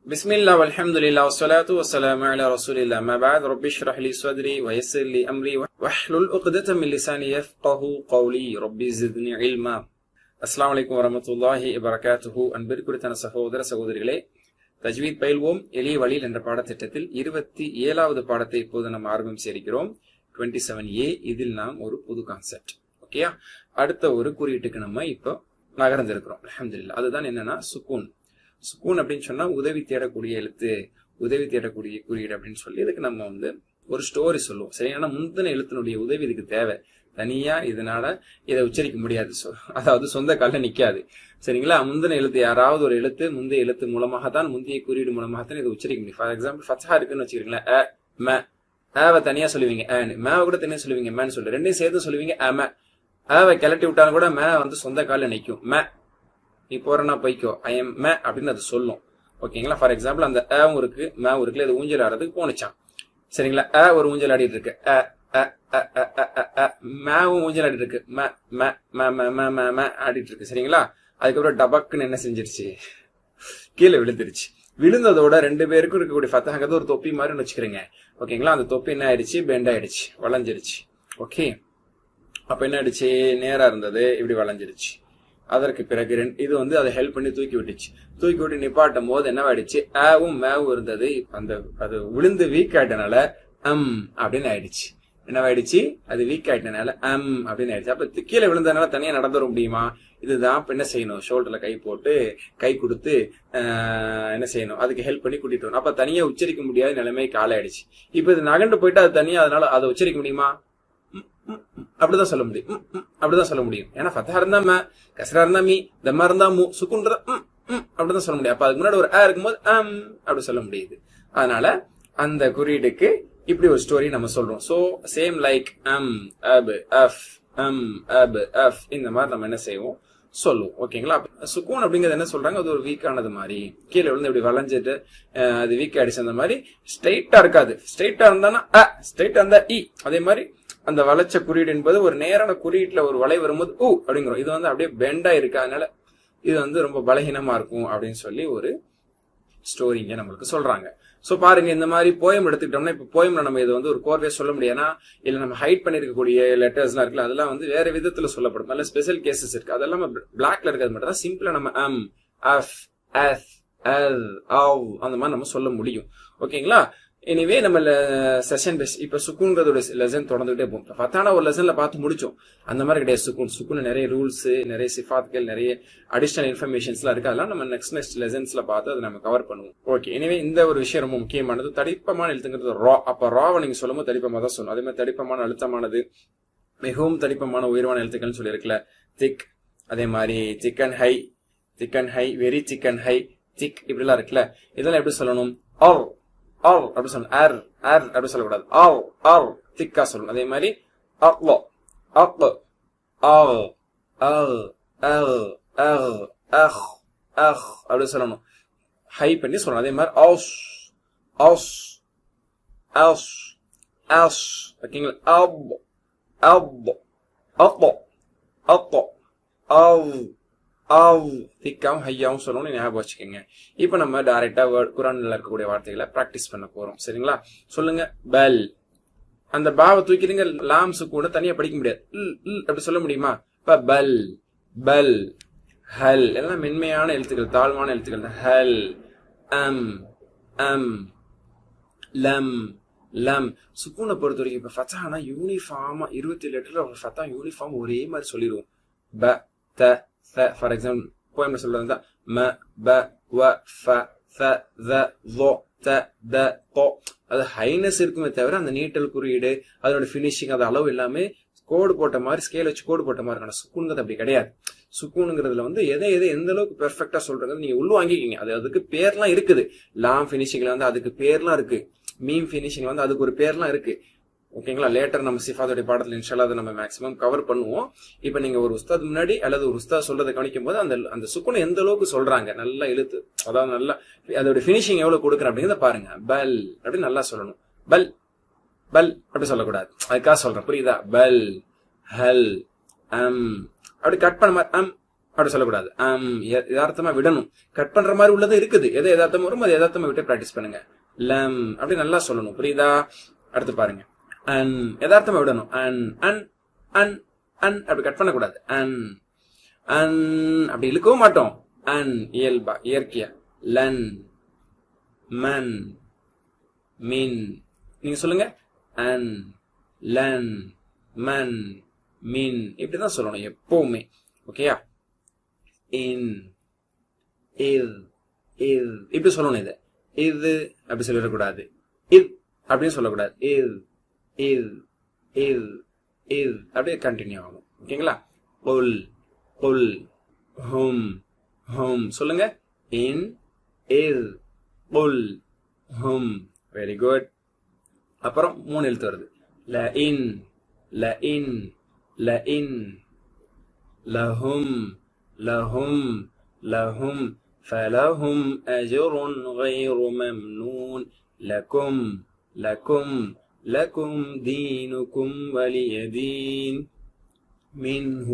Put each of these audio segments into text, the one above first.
பிஸ்மில்லா வல்ஹம்துலில்லாஹ் வஸ்ஸலாத்து வஸ்ஸலாமு அலா ரசூலில்லாஹ் அம்மா பஅத் ரப்பி ஷ்ரஹ் லி ஸத்ரி வ யஸ்ஸிர் லி அம்ரி வஹ்லுல் உக்ததம் மின் லிசானி யஃப்கஹு கௌலி ரப்பி ஸித்னி இல்மா. அஸ்ஸலாமு அலைக்கும் வரஹ்மத்துல்லாஹி வபரகாத்துஹு. அன்பிற்குரிய சகோதர சகோதரிகளே, தஜ்வீத் பயில்வோம் எளிய வழியில் என்ற பாடத்திட்டத்தில் 27வது பாடத்தை இப்போது நம்ம ஆரம்பிச்சிருக்கிறோம். 27A. இதில் நாம் ஒரு புது கான்செப்ட், ஓகேயா, அடுத்த ஒரு குறியீட்டுக்கு நம்ம இப்போ நகர்ந்திருக்கிறோம் அல்ஹம்துலில்லாஹ். அதுதான் என்னன்னா சுக்கூன். சுக்கூன் அப்படின்னு சொன்னா உதவி தேடக்கூடிய எழுத்து, உதவி தேடக்கூடிய குறியீடு அப்படின்னு சொல்லி இதுக்கு நம்ம ஒரு ஸ்டோரி சொல்லுவோம். சரியான முந்தின எழுத்தினுடைய உதவி இதுக்கு தேவை. தனியா இதனால இதை உச்சரிக்க முடியாது, அதாவது சொந்த கால நிக்காது. சரிங்களா, முந்தின எழுத்து யாராவது ஒரு எழுத்து முந்தைய எழுத்து மூலமாக தான், முந்தைய குறியீடு மூலமாக தான் இதை உச்சரிக்க முடியும். ஃபார் எக்ஸாம்பிள் ஃபத்ஹா இருக்குன்னு வச்சுக்கிறீங்களா, அ ம, ஆவை தனியா சொல்லுவீங்க ஏன்னு, மேவை கூட தனியா சொல்லுவீங்க மேன்னு சொல்லி ரெண்டையும் சேர்த்து சொல்லுவீங்க அம. ஆவை கிளட்டி விட்டாலும் கூட மே சொந்த கால நிற்கும். ம நீ போறனா போய்க்கோ, ஐ எம் மே அப்படின்னு அது சொல்லும். ஓகேங்களா, ஃபார் எக்ஸாம்பிள் அந்த அவும் இருக்கு மேவும் இருக்குல்ல, அது ஊஞ்சல் ஆடுறதுக்கு போனுச்சான். சரிங்களா, ஒரு ஊஞ்சல் ஆடிட்டு இருக்கு, மேவும் ஊஞ்சல் ஆடிட்டு இருக்கு, ஆடிட்டு இருக்கு. சரிங்களா, அதுக்கப்புறம் டபக்குன்னு என்ன செஞ்சிருச்சு, கீழே விழுந்துருச்சு. விழுந்ததோட ரெண்டு பேருக்கும் இருக்கக்கூடிய ஃபத்ஹாங்கிறது ஒரு தொப்பி மாதிரி வச்சுக்கிறீங்க. ஓகேங்களா, அந்த தொப்பி என்ன ஆயிடுச்சு, பெண்ட் ஆயிடுச்சு, வளைஞ்சிருச்சு. ஓகே, அப்ப என்ன ஆயிடுச்சு, நேரா இருந்தது இப்படி வளைஞ்சிருச்சு. அதற்கு பிறகு இது அதை ஹெல்ப் பண்ணி தூக்கி விட்டுச்சு. தூக்கி விட்டு நிப்பாட்டும் போது என்ன ஆயிடுச்சு, ஆவும் மேவும் இருந்தது, அது விழுந்து வீக் ஆயிட்டனால அப்படின்னு ஆயிடுச்சு. என்னவாயிடுச்சு, அது வீக் ஆயிட்டனால அப்படின்னு ஆயிடுச்சு. அப்ப கீழே விழுந்ததுனால தனியா நடந்து வர முடியுமா? இதுதான் இப்ப என்ன செய்யணும், ஷோல்டர்ல கை போட்டு கை கொடுத்து என்ன செய்யணும், அதுக்கு ஹெல்ப் பண்ணி கூட்டிட்டு வரணும். அப்ப தனியா உச்சரிக்க முடியாத நிலைமைக்கு ஆளாயிடுச்சு. இப்ப இது நகண்டு போயிட்டு அது தனியா, அதனால அதை உச்சரிக்க முடியுமா? அப்படிதான் சொல்ல முடியும், அப்படிதான் சொல்ல முடியும். ஏன்னா ஃபத்ஹா இருந்தா ம, கஸ்ரா இருந்தா மீ, தம்மா இருந்தா மூ, சுக்குன்ற அப்படிதான் சொல்ல முடியும். அப்ப அதுக்கு முன்னாடி ஒரு இருக்கும்போது அப்படி சொல்ல முடியுது. அதனால அந்த குறியீடுக்கு இப்படி ஒரு ஸ்டோரி நம்ம சொல்றோம். So same like up of up of இந்த மாதிரி நம்ம என்ன செய்வோம், சொல்லுவோம். ஓகேங்களா, சுக்கூன் அப்படிங்கிறது என்ன சொல்றாங்க, அது ஒரு வீக்கானது மாதிரி, கீழே விழுந்து இப்படி வளைஞ்சிட்டு அது வீக் ஆயிடுச்சு. அந்த மாதிரி ஸ்ட்ரெயிட்டா இருக்காது. ஸ்ட்ரெயிட்டா இருந்தானா ஸ்ட்ரெயிட்டா இருந்தா இ. அதே மாதிரி அந்த வளைச்ச குறியீடு என்பது ஒரு நேரான குறியீட்டுல ஒரு வளை வரும்போது அப்படிங்கிறோம். இது அப்படியே பெண்டா இருக்கு, அதனால இது ரொம்ப பலகீனமா இருக்கும் அப்படின்னு சொல்லி ஒரு ஸ்டோரி இங்க நம்மளுக்கு சொல்றாங்க. சோ பாருங்க, இந்த மாதிரி போயம் எடுத்துக்கிட்டோம்னா, இப்ப போயம்ல நம்ம இது ஒரு கோர்வையா சொல்ல முடியாதுன்னா, இல்ல நம்ம ஹைட் பண்ணிருக்கக்கூடிய லெட்டர்ஸ் எல்லாம் இருக்குல்ல, அதெல்லாம் வேற விதத்துல சொல்லப்படும். நல்ல ஸ்பெஷல் கேசஸ் இருக்கு, அதெல்லாம் பிளாக்ல இருக்கிறது மட்டும் தான் சிம்பிளா நம்ம அஃப் அஃப் அல் அவ் அந்த மாதிரி நம்ம சொல்ல முடியும். ஓகேங்களா, எனிவே நம்ம செஷன் பெஸ்ட் இப்ப சுக்குன்றது லெசன் தொடர்ந்துகிட்டே போகும். ஃபத்தான ஒரு லெசன்ல பார்த்து முடிச்சோம், அந்த மாதிரி கிடையாது. சுக்குன் நிறைய ரூல்ஸ், நிறைய சிஃபாத்கள், நிறைய அடிஷனல் இன்ஃபர்மேஷன்ஸ் எல்லாம் இருக்கு. அதெல்லாம் நம்ம நெக்ஸ்ட் லெசன்ஸ்ல பார்த்து அதை நம்ம கவர் பண்ணுவோம். ஓகே, எனிவே இந்த ஒரு விஷயம் ரொம்ப முக்கியமானது. தடிப்பமான எழுத்துங்கிறது ரா. அப்ப ராவை நீங்க சொல்லும்போது தடிப்பமா தான் சொல்லணும். அதே மாதிரி தடிப்பமான அழுத்தமானது, மிகவும் தடிப்பமான உயர்வான எழுத்துக்கள்னு சொல்லி இருக்குல்ல, திக். அதே மாதிரி thick and high, thick and high, very thick and high, thick, இப்படி எல்லாம் இருக்குல்ல, இதெல்லாம் எப்படி சொல்லணும், அப்படி சொல்லணும். அப்படி சொல்லக்கூடாது, திக்கா சொல்லணும். அதே மாதிரி அப்படி சொல்லணும், ஹை பண்ணி சொல்லணும். அதே மாதிரி திக்காவும் ஹையாவும் சொல்லணும்னு ஞாபகம் வச்சுக்கோங்க. இப்ப நம்ம டைரக்டா குரான்ல இருக்கக்கூடிய வார்த்தைகளை பிராக்டிஸ் பண்ண போறோம். சரிங்களா, சொல்லுங்க. பெல், அந்த பாவை தூக்கிடுங்க, லாம்ஸு கூட தனியா படிக்க முடியாது, அப்படி சொல்ல முடியுமா? இப்ப பெல், பெல், ஹல் எல்லாம் மென்மையான எழுத்துக்கள், தாழ்வான எழுத்துக்கள். ஹல், லம், லம். சுக்கூனை பொறுத்த வரைக்கும் இப்ப ஃபத்தானா யூனிஃபார்மா 27 லெட்டர்ல ஃபத்தா யூனிஃபார்ம் ஒரே மாதிரி சொல்லிடுவோம். ப, த, ஃபார் எக்ஸாம்பிள் போயம்ல சொல்றது ம, ப, வ, ஃப, த, த, ஸோ, த, த, தோ. அது ஹைனஸ் இருக்குமே தவிர அந்த நீட்டல் குறியீடு, அதோட பினிஷிங், அது அளவு எல்லாமே கோடு போட்ட மாதிரி, ஸ்கேல் வச்சு கோடு போட்ட மாதிரி இருக்கணும். சுக்கூனுங்கிறது அப்படி கிடையாது. சுக்கூனுங்கிறதுல எதை எந்த அளவுக்கு பெர்ஃபெக்டா சொல்றது நீங்க உள்ள வாங்கிக்கிங்க. அதுக்கு பேர்லாம் இருக்குது. லாம் பினிஷிங்ல அதுக்கு பேர்லாம் இருக்கு. மீம் பினிஷிங் அதுக்கு ஒரு பேர்லாம் இருக்கு. ஓகேங்களா, லேட்டர் நம்ம சிஃபாத்துடைய பாடத்துல இன்ஷால்லா அதை நம்ம மேக்ஸிமம் கவர் பண்ணுவோம். இப்ப நீங்க ஒரு உஸ்தாத் முன்னாடி அல்லது ஒரு உஸ்தாத் சொல்றதை கவனிக்கும் போது அந்த சுக்குனை எந்த அளவுக்கு சொல்றாங்க, நல்லா இழுத்து, அதாவது நல்லா அதோட பினிஷிங் எவ்வளவு கொடுக்குறேன் அப்படிங்கிறத பாருங்க. பல் அப்படின்னு நல்லா சொல்லணும். பல், பல் அப்படி சொல்லக்கூடாது, அதுக்காக சொல்றேன், புரியுதா? பல், ஹல், அப்படி கட் பண்ண மாதிரி அப்படி சொல்லக்கூடாது. யதார்த்தமா விடணும். கட் பண்ற மாதிரி உள்ளது இருக்குது. எதை யதார்த்தமா வரும் அது யதார்த்தமா விட்டு பிராக்டிஸ் பண்ணுங்க. லம் அப்படி நல்லா சொல்லணும். புரியுதா? அடுத்து பாருங்க. அன் யதார்த்தமா விடணும். அன் அன் அன் அன் அப்படி கட் பண்ணக்கூடாது. அன் அன் அப்படி இழுக்கவும் மாட்டோம். அன் இயல்பா இயற்கையா. லன் மன் மின் நீங்க சொல்லுங்க. அன் லன் மன் மின் இப்படிதான் சொல்லணும் எப்பவுமே. ஓகேயா? இன் இத் இத் இப்படி சொல்லணும். இது அப்படி சொல்லிடக்கூடாது. இத் அப்படின்னு சொல்லக்கூடாது. இத் இத் இத் இத் அப்படியே கண்டினியூ ஆகும். ஓகேங்களா? குல் குல் ஹும் ஹும் சொல்லுங்க. இன் இத் குல் ஹும். Very good. அப்புறம் 3 எழுத்து வருது. ல இன் ல இன் ல இன் லஹும் லஹும் லஹும் فلهم أجر غير ممنون لكم لكم لكم دينكم ولي دين منه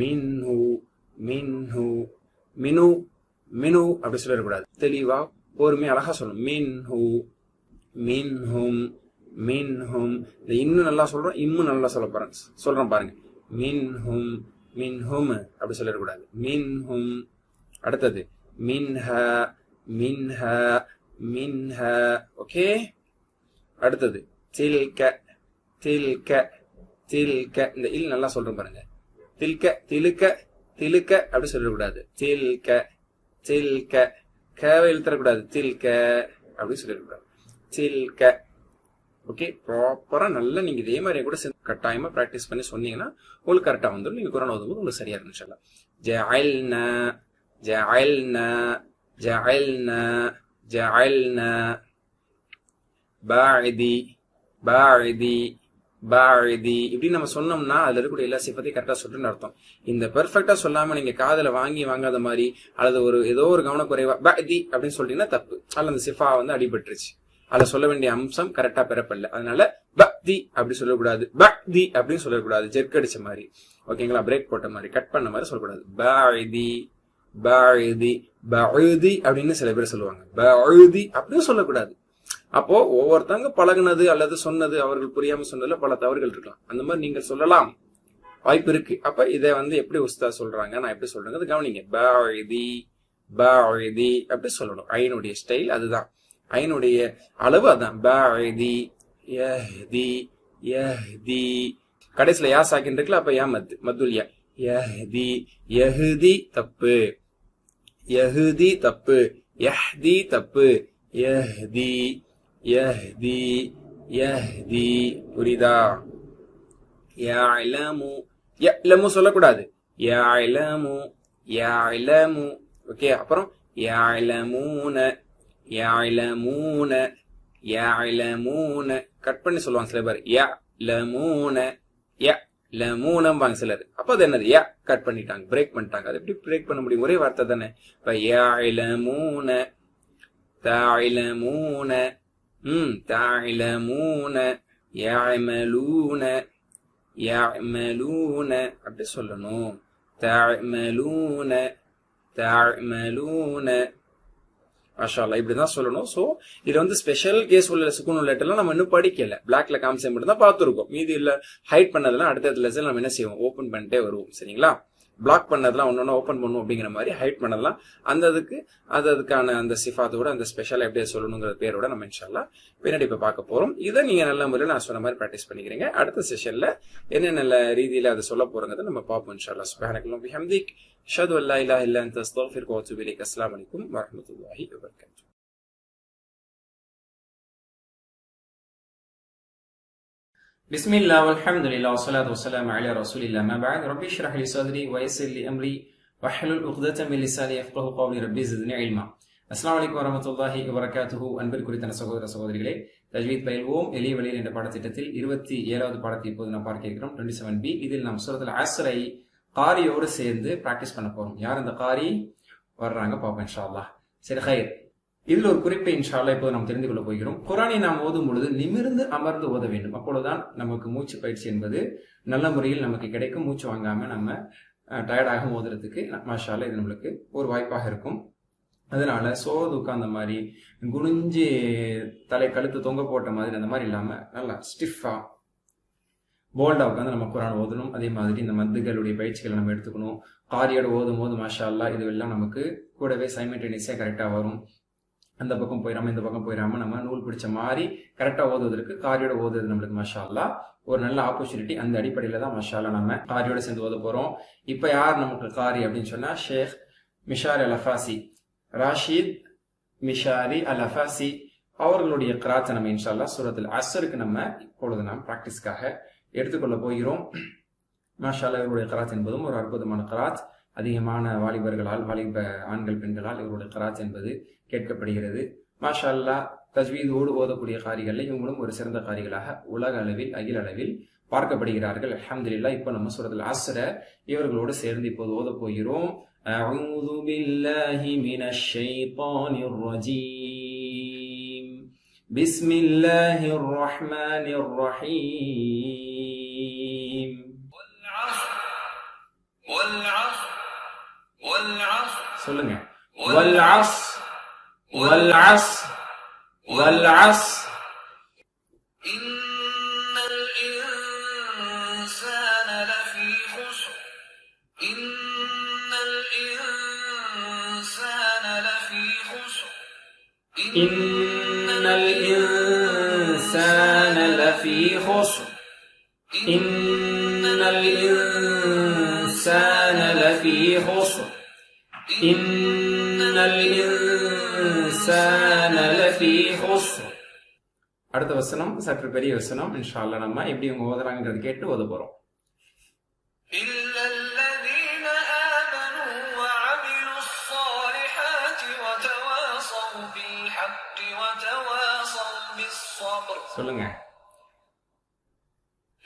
منه منه منو منو அப்படி சொல்லக்கூடாது. தெளிவா பொறுமையா அழகா சொல்லணும். மின்ஹு மின்ஹும் மின்ஹும். இந்த இன்னும் நல்லா சொல்றோம், இன்னும் நல்லா சொல்றேன் பாருங்க. மின்ஹும் மின்ஹும் அப்படி சொல்லக்கூடாது. மின்ஹும். அடுத்தது மின்ஹா மின்ஹா மின்ஹா. ஓகே. அடுத்தது தில்க தில்க தில்க. இந்த இல் நல்லா சொல்றேன் பாருங்க. தில்க திலுக்க திலுக்க அப்படி சொல்லக்கூடாது. தில்க தில்க. கவை இழுத்தரக்கூடாது. தில்க அப்படி சொல்லக்கூடாது. தில்க. ஓகே. ப்ராப்பரா நல்லா நீங்க இதே மாதிரி கூட கட்டாயமா பிராக்டிஸ் பண்ணி சொன்னீங்கன்னா உங்களுக்கு கரெக்டா வந்துடும். நீங்க குரான் ஓதும்போது உங்களுக்கு சரியா இருக்கும் இன்ஷா அல்லாஹ். ஜஅல்னா ஜஅல்னா ஜஅல்னா ஜஅல்னா பாஇதி பாஇதி பாஇதி இப்படி நம்ம சொன்னோம்னா அதுல இருக்கக்கூடிய எல்லா சிஃபத்தையும் கரெக்டா சொல்றேன்னு அர்த்தம். இந்த பெர்ஃபெக்டா சொல்லாம நீங்க காதுல வாங்காத மாதிரி அல்லது ஏதோ ஒரு கவனக்குறைவா பாஇதி அப்படின்னு சொல்றீங்கன்னா தப்பு. அல்ல அந்த சிஃபா அடிபட்டுருச்சு. அதுல சொல்ல வேண்டிய அம்சம் கரெக்டா பெறப்படல. அதனால பக்தி அப்படி சொல்லக்கூடாது. பக்தி அப்படின்னு சொல்லக்கூடாது. ஜெர்க் அடிச்ச மாதிரி. ஓகேங்களா? பிரேக் போட்ட மாதிரி கட் பண்ண மாதிரி சொல்லக்கூடாது. பாஇதி பாஇதி பாஇதி அப்படின்னு சில பேர் சொல்லுவாங்க. பாஇதி அப்படின்னு சொல்லக்கூடாது. அப்போ ஒவ்வொருத்தங்க பழகுனது அல்லது சொன்னது அவர்கள் புரியாம சொன்னதுல பல தவறுகள் இருக்கலாம். அந்த மாதிரி நீங்க சொல்லலாம், வாய்ப்பு இருக்கு. அப்ப இதை எப்படி உஸ்தாத் சொல்றாங்க, நான் எப்படி சொல்றேன் கவனிங்க. பாஇதி பாஇதி அப்படி சொல்லணும். ஐனுடைய ஸ்டைல் அதுதான். ஐனுடைய அளவு அதான். பாஇதி யஹ்தி யஹ்தி. கடைசியில யா சாக்கின் இருக்குல்ல, அப்ப யா மத்துல் யா. யஹ்தி யஹ்தி தப்பு. யஹ்தி தப்பு. யஹ்தி தப்பு. யஹ்தி யஹ்தி யஹ்தி. புரியுதா? யஅலமு யஅலமு சொல்லக்கூடாது. யஅலமு யஅலமு. ஓகே. அப்புறம் யஅலமூன யஅலமூன யஅலமூன. கட் பண்ணி சொல்லுவாங்க சில பேர். யஅலமூன யஅலமூனம்பாங்க சிலர். அப்ப அது என்னது? ய கட் பண்ணிட்டாங்க, பிரேக் பண்ணிட்டாங்க. அது எப்படி பிரேக் பண்ண முடியும்? ஒரே வார்த்தை தானே. இப்ப யஅலமூன தஅலமூன தஅலமூன யஅமலூன யஅமலூன அப்படி சொல்லணும். தஅமலூன தஅமலூன. மாஷா அல்லாஹ் இப்படிதான் சொல்லணும். சோ இது ஸ்பெஷல் கேஸ் உள்ள சுக்குன் லெட்டர்லாம் நம்ம இன்னும் படிக்கல. பிளாக்ல காமிச்ச மட்டும் தான் பார்த்துருக்கோம். மீதி இல்ல ஹைட் பண்ணதெல்லாம் அடுத்த லெசன் நம்ம என்ன செய்வோம், ஓபன் பண்ணிட்டே வருவோம். சரிங்களா? பிளாக் பண்ணதெல்லாம் ஒன்னொன்னு ஓபன் பண்ணும் அப்படிங்கிற மாதிரி ஹைட் பண்ணதெல்லாம் அதுக்கான அந்த சிஃபாத்தோட அந்த ஸ்பெஷல் எப்படி சொல்லணுங்கிற பேரோட நம்ம இன்ஷா அல்லாஹ் பின்னாடி இப்ப பார்க்க போறோம். இதை நீங்க நல்ல முறையில் நான் சொன்ன மாதிரி பிராக்டிஸ் பண்ணிக்கிறீங்க. அடுத்த செஷன்ல என்ன நல்ல ரீதியில அதை சொல்ல போறோங்கிறத நம்ம பார்ப்போம் இன்ஷா அல்லாஹ். சுப்ஹானக்கல்லாஹு பிஹம்திக் அஷ்ஹது அல்லா இலாஹா இல்லா அன்த அஸ்தக்ஃபிருக வ அத்தூபு இலைக். அஸ்ஸலாமு அலைக்கும் வ ரஹ்மத்துல்லாஹி வ பரகாத்துஹு. பிஸ்மில்லாஹ் வல்ஹம்துலில்லாஹ் வஸ்ஸலாத்து வஸ்ஸலாமு அலா ரசூலில்லாஹ். மா பஅத். ரப்பி ஷ்ரஹ் லி ஸத்ரி வ யஸ்ஸிர் லி அம்ரி வஹ்லுல் உக்தத மின் லிசானி யஃப்கஹு கௌலி. ரப்பி ஸித்னி இல்மா. அஸ்ஸலாமு அலைக்கும் வரஹ்மத்துல்லாஹி வபரகாத்துஹு. அன்பிற்குரிய சகோதர சகோதரிகளே, தஜ்வீத் பயில்வோம் எளிய வழியில் என்ற பாடத்திட்டத்தில் 27வது பாடத்தை இப்போது நாம் பார்க்க இருக்கிறோம். 27B. இதில் நாம் சூரத்துல் அஸ்ரை காரியோடு சேர்ந்து பிராக்டிஸ் பண்ண போறோம். யார் அந்த காரி வர்றாங்க பார்ப்போம் இன்ஷா அல்லாஹ். சரி, ஹைர். இதுல ஒரு குறிப்பை இன்ஷா அல்லாஹ் இப்போது நாம் தெரிந்து கொள்ள போகிறோம். குர்ஆனை நாம் ஓதும் பொழுது நிமிர்ந்து அமர்ந்து ஓத வேண்டும். அப்பொழுதுதான் நமக்கு மூச்சு பயிற்சி என்பது நல்ல முறையில் நமக்கு கிடைக்கும். மூச்சு வாங்காம நம்ம டயர்டாக ஓதுறதுக்கு மாஷா அல்லாஹ் இது நம்மளுக்கு ஒரு வாய்ப்பாக இருக்கும். அதனால சோது உட்கார்ந்த மாதிரி குனிஞ்சு தலை கழுத்து தொங்க போட்ட மாதிரி அந்த மாதிரி இல்லாம நல்லா ஸ்டிஃபா போல்டா உட்காந்து நம்ம குர்ஆன் ஓதணும். அதே மாதிரி இந்த மத்துகளுடைய பயிற்சிகளை நம்ம எடுத்துக்கணும். காரியோட ஓதும் போது மாஷா அல்லாஹ் இதுவெல்லாம் நமக்கு கூடவே சைமல்டேனியஸா கரெக்டா வரும். அந்த பக்கம் போயிடாம இந்த பக்கம் போயிடாம நம்ம நூல் பிடிச்ச மாதிரி கரெக்டா ஓதுவதற்கு காரியோட ஓதுறது நம்மளுக்கு மாஷா அல்லாஹ் ஒரு நல்ல ஆப்பர்ச்சுனிட்டி. அந்த அடிப்படையில தான் மாஷா அல்லாஹ் நம்ம காரியோட சேர்ந்து ஓத போறோம். இப்ப யார் நமக்கு காரி அப்படின்னு சொன்னா ஷேக் மிஷாரி அல் அஃபாசி, ராஷித் மிஷாரி அல் அஃபாசி அவர்களுடைய கிராத்தை நம்ம இன்ஷா அல்லாஹ் சூரத்துல் அஸ்ருக்கு நம்ம இப்பொழுது நாம் பிராக்டிஸ்க்காக எடுத்துக்கொள்ள போகிறோம். மாஷா அல்லாஹ் இவருடைய கராத் என்பதும் ஒரு அற்புதமான கராத். அதிகமான வாலிபர்களால், வாலிப ஆண்கள் பெண்களால் இவருடைய கராத் என்பது கேட்கப்படுகிறது. மாஷா அல்லாஹ் தஜ்வீதோடு ஓதக்கூடிய காரிகளில் இவங்களும் ஒரு சிறந்த காரிகளாக உலக அளவில், அகில அளவில் பார்க்கப்படுகிறார்கள். அல்ஹம்துலில்லாஹ். இப்போ நம்ம சூரத்துல் அஸ்ர இவர்களோடு சேர்ந்து இப்போது ஓத போகிறோம். அஊது பில்லாஹி மினஷ் ஷைத்தானிர் ரஜீம். பிஸ்மில்லாஹிர் ரஹ்மானிர் ரஹீம். சொல்லுங்க. والعصر والعصر إن الإنسان لفي خسر إن الإنسان لفي خسر إن الإنسان لفي خسر إن الإنسان لفي خسر إن الإنسان لفي خسر. அடுத்த வசனம் சற்று பெரிய வசனம். இன்ஷா அல்லாஹ் நம்ம எப்படி இவங்க ஓதுறாங்கன்றது கேட்டு ஓத போறோம். إلا الذين آمنوا وعملوا الصالحات وتواصوا بالحق وتواصوا بالصبر. சொல்லுங்க.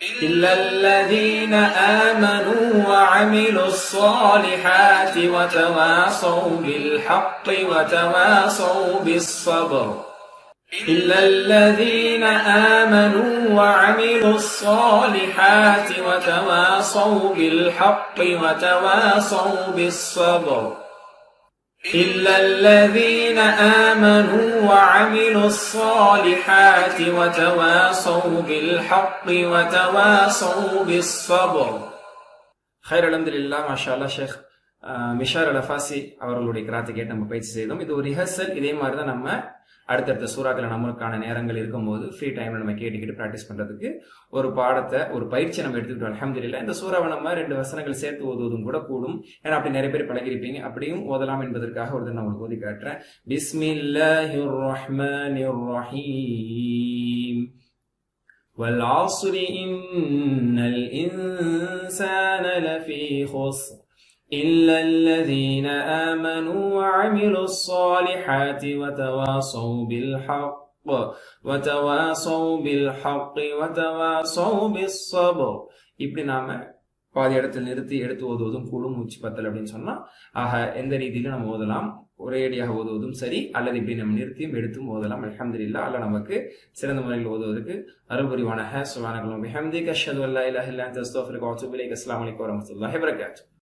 إلا الذين آمنوا وعملوا الصالحات وتواصوا بالحق وتواصوا بالصبر. إلا الذين آمنوا وعملوا الصالحات وتواصوا بالحق وتواصوا بالصبر. إلا الذين آمنوا وعملوا الصالحات وتواصوا بالحق وتواصوا بالصبر. خير الحمد لله. ما شاء الله ஷேக் மிஷார் அல் அஃபாசி அவர்களுடைய கிராத்தை கேட்டு நம்ம பயிற்சி செய்தோம். இது ஒரு ரிஹர்சல். இதே மாதிரி தான் நம்ம அடுத்தடுத்த சூறாக்களை நம்மளுக்கான நேரங்கள் இருக்கும்போது ஃப்ரீ டைம்ல நம்ம கேட்டுக்கிட்டு ப்ராக்டிஸ் பண்றதுக்கு ஒரு பாடத்தை, ஒரு பயிற்சி நம்ம எடுத்துக்கிட்டோம். அல்ஹம்துலில்லாஹ். இந்த சூறாவை நம்ம 2 வசனங்கள் சேர்த்து ஓதுவதும் கூட கூடும். ஏன்னா அப்படி நிறைய பேர் பழகிருப்பீங்க. அப்படியும் ஓதலாம் என்பதற்காக ஒரு நான் உங்களுக்கு ஓதி காட்டுறேன். பிஸ்மில்லாஹிர் ரஹ்மானிர் ரஹீம். வல் ஆஸ்ரி இன்னல் இன்சான லஃபீ ஹுஸ்ர் إلا الذين آمنوا وعملوا الصالحات وتواصوا بالحق وتواصوا بالحق وتواصوا بالصبر. இப்படி நாம பாதி இடத்துல நிறுத்தி எடுத்து ஓதுவதும் கூடும். மூச்சு பத்தல் அப்படின்னு சொன்னா ஆக எந்த ரீதியிலும் நம்ம ஓதலாம். ஒரேடியாக ஓதுவதும் சரி, அல்லது இப்படி நம்ம நிறுத்தியும் எடுத்தும் ஓதலாம். அல்ஹம்துலில்லாஹ். அல்லாஹ் நமக்கு சிறந்த முறையில் ஓதுவதற்கு அருள் புரிவானாக. சுப்ஹானல்லாஹி வ பிஹம்திஹி அஷ்ஹது அல்லா இலாஹா இல்லா அன்த அஸ்தக்ஃபிருக வ அத்தூபு இலைக். அஸ்ஸலாமு அலைக்கும் வ ரஹ்மத்துல்லாஹி வ பரகாத்துஹு.